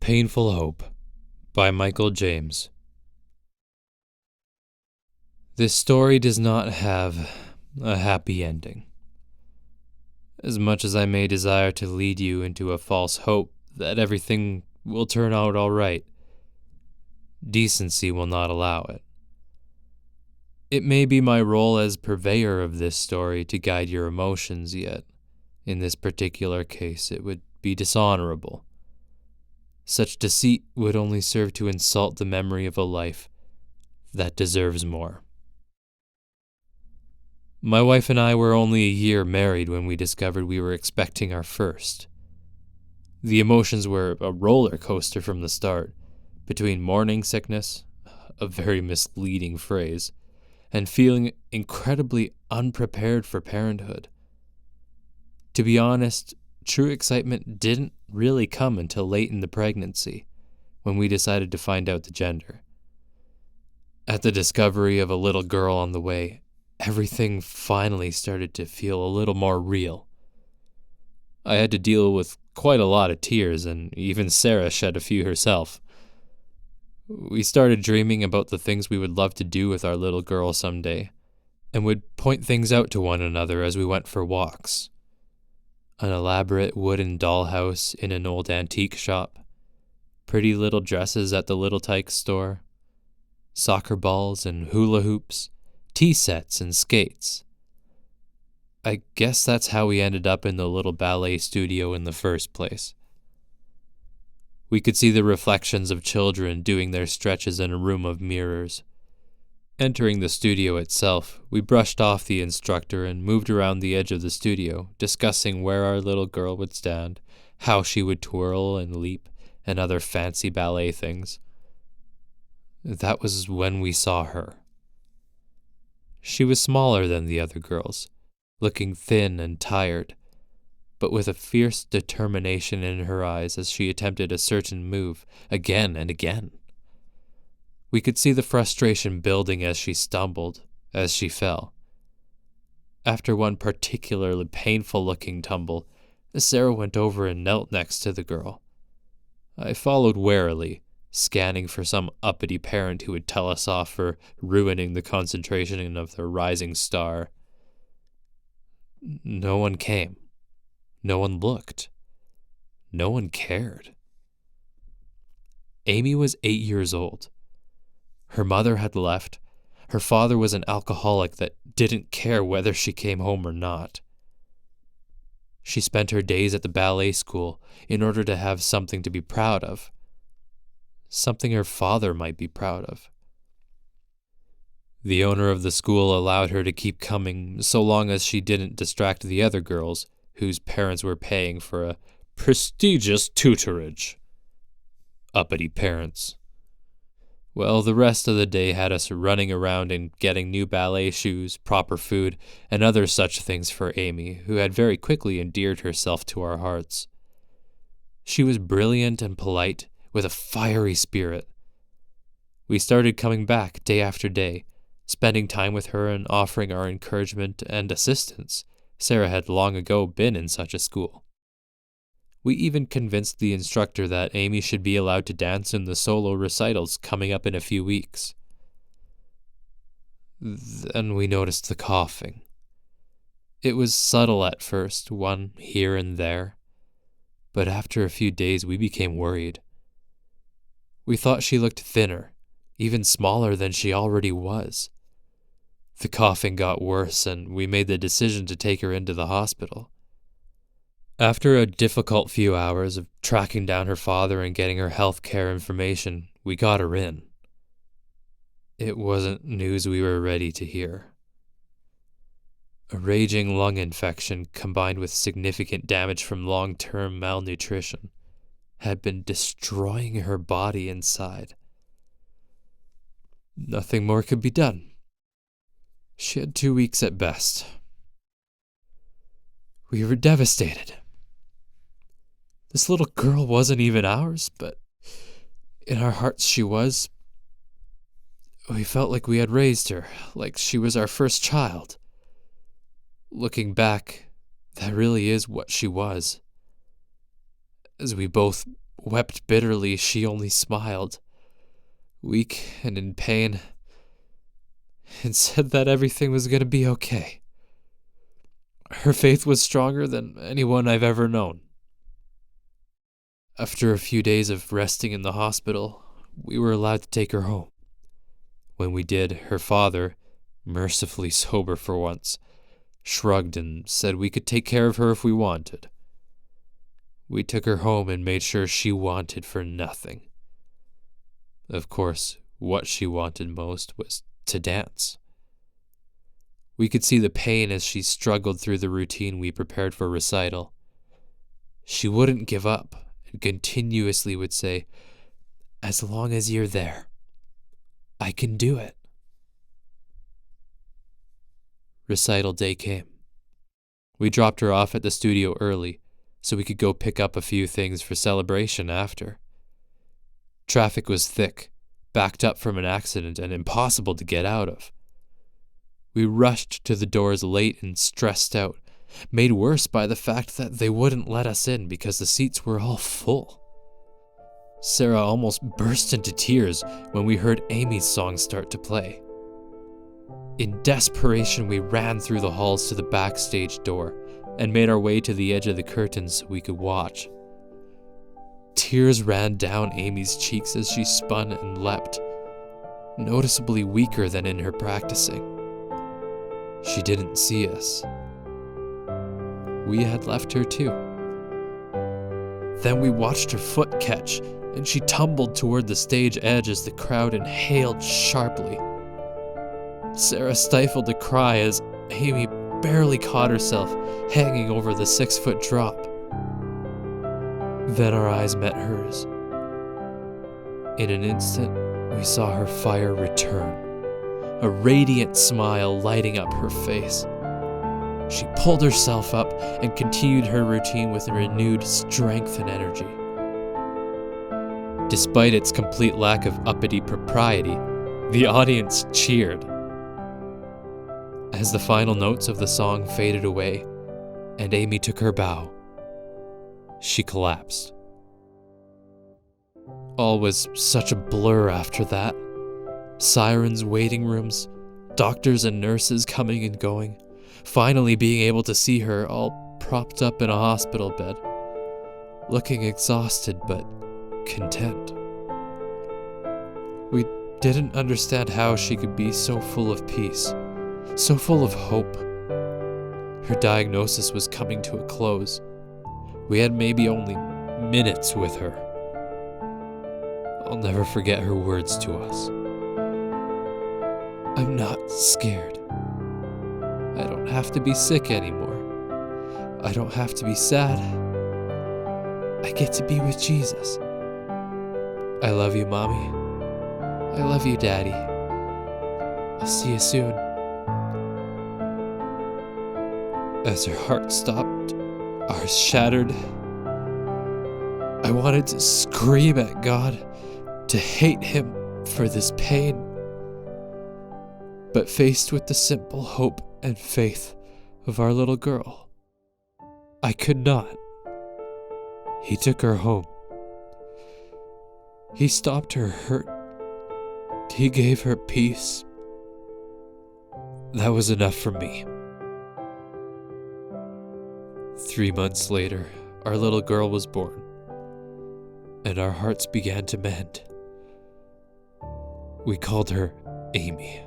Painful Hope by Michael James. This story does not have a happy ending. As much as I may desire to lead you into a false hope that everything will turn out all right, decency will not allow it. It may be my role as purveyor of this story to guide your emotions, yet, in this particular case, it would be dishonorable. Such deceit would only serve to insult the memory of a life that deserves more. My wife and I were only a year married when we discovered we were expecting our first. The emotions were a roller coaster from the start, between morning sickness, a very misleading phrase, and feeling incredibly unprepared for parenthood. To be honest, true excitement didn't really come until late in the pregnancy, when we decided to find out the gender. At the discovery of a little girl on the way, everything finally started to feel a little more real. I had to deal with quite a lot of tears, and even Sarah shed a few herself. We started dreaming about the things we would love to do with our little girl someday, and would point things out to one another as we went for walks. An elaborate wooden dollhouse in an old antique shop, pretty little dresses at the Little Tykes store, soccer balls and hula hoops, tea sets and skates. I guess that's how we ended up in the little ballet studio in the first place. We could see the reflections of children doing their stretches in a room of mirrors. Entering the studio itself, we brushed off the instructor and moved around the edge of the studio, discussing where our little girl would stand, how she would twirl and leap, and other fancy ballet things. That was when we saw her. She was smaller than the other girls, looking thin and tired, but with a fierce determination in her eyes as she attempted a certain move again and again. We could see the frustration building as she stumbled, as she fell. After one particularly painful-looking tumble, Sarah went over and knelt next to the girl. I followed warily, scanning for some uppity parent who would tell us off for ruining the concentration of their rising star. No one came. No one looked. No one cared. Amy was 8 years old. Her mother had left. Her father was an alcoholic that didn't care whether she came home or not. She spent her days at the ballet school in order to have something to be proud of. Something her father might be proud of. The owner of the school allowed her to keep coming so long as she didn't distract the other girls, whose parents were paying for a prestigious tutorage. Uppity parents. Well, the rest of the day had us running around and getting new ballet shoes, proper food, and other such things for Amy, who had very quickly endeared herself to our hearts. She was brilliant and polite, with a fiery spirit. We started coming back day after day, spending time with her and offering our encouragement and assistance. Sarah had long ago been in such a school. We even convinced the instructor that Amy should be allowed to dance in the solo recitals coming up in a few weeks. Then we noticed the coughing. It was subtle at first, one here and there, but after a few days we became worried. We thought she looked thinner, even smaller than she already was. The coughing got worse, and we made the decision to take her into the hospital. After a difficult few hours of tracking down her father and getting her health care information, we got her in. It wasn't news we were ready to hear. A raging lung infection combined with significant damage from long-term malnutrition had been destroying her body inside. Nothing more could be done. She had 2 weeks at best. We were devastated. This little girl wasn't even ours, but in our hearts she was. We felt like we had raised her, like she was our first child. Looking back, that really is what she was. As we both wept bitterly, she only smiled, weak and in pain, and said that everything was going to be okay. Her faith was stronger than anyone I've ever known. After a few days of resting in the hospital, we were allowed to take her home. When we did, her father, mercifully sober for once, shrugged and said we could take care of her if we wanted. We took her home and made sure she wanted for nothing. Of course, what she wanted most was to dance. We could see the pain as she struggled through the routine we prepared for recital. She wouldn't give up and continuously would say, "As long as you're there, I can do it." Recital day came. We dropped her off at the studio early so we could go pick up a few things for celebration after. Traffic was thick, backed up from an accident and impossible to get out of. We rushed to the doors late and stressed out, made worse by the fact that they wouldn't let us in because the seats were all full. Sarah almost burst into tears when we heard Amy's song start to play. In desperation, we ran through the halls to the backstage door and made our way to the edge of the curtain so we could watch. Tears ran down Amy's cheeks as she spun and leapt, noticeably weaker than in her practicing. She didn't see us. We had left her too. Then we watched her foot catch, and she tumbled toward the stage edge as the crowd inhaled sharply. Sarah stifled a cry as Amy barely caught herself, hanging over the 6-foot drop. Then our eyes met hers. In an instant, we saw her fire return, a radiant smile lighting up her face. She pulled herself up and continued her routine with renewed strength and energy. Despite its complete lack of uppity propriety, the audience cheered. As the final notes of the song faded away and Amy took her bow, she collapsed. All was such a blur after that. Sirens, waiting rooms, doctors and nurses coming and going, finally being able to see her all propped up in a hospital bed, looking exhausted but content. We didn't understand how she could be so full of peace, so full of hope. Her diagnosis was coming to a close. We had maybe only minutes with her. I'll never forget her words to us. "I'm not scared. I don't have to be sick anymore. I don't have to be sad. I get to be with Jesus. I love you, Mommy. I love you, Daddy. I'll see you soon." As her heart stopped, ours shattered, I wanted to scream at God, to hate Him for this pain. But faced with the simple hope and faith of our little girl, I could not. He took her home. He stopped her hurt. He gave her peace. That was enough for me. 3 months later, our little girl was born, and our hearts began to mend. We called her Amy.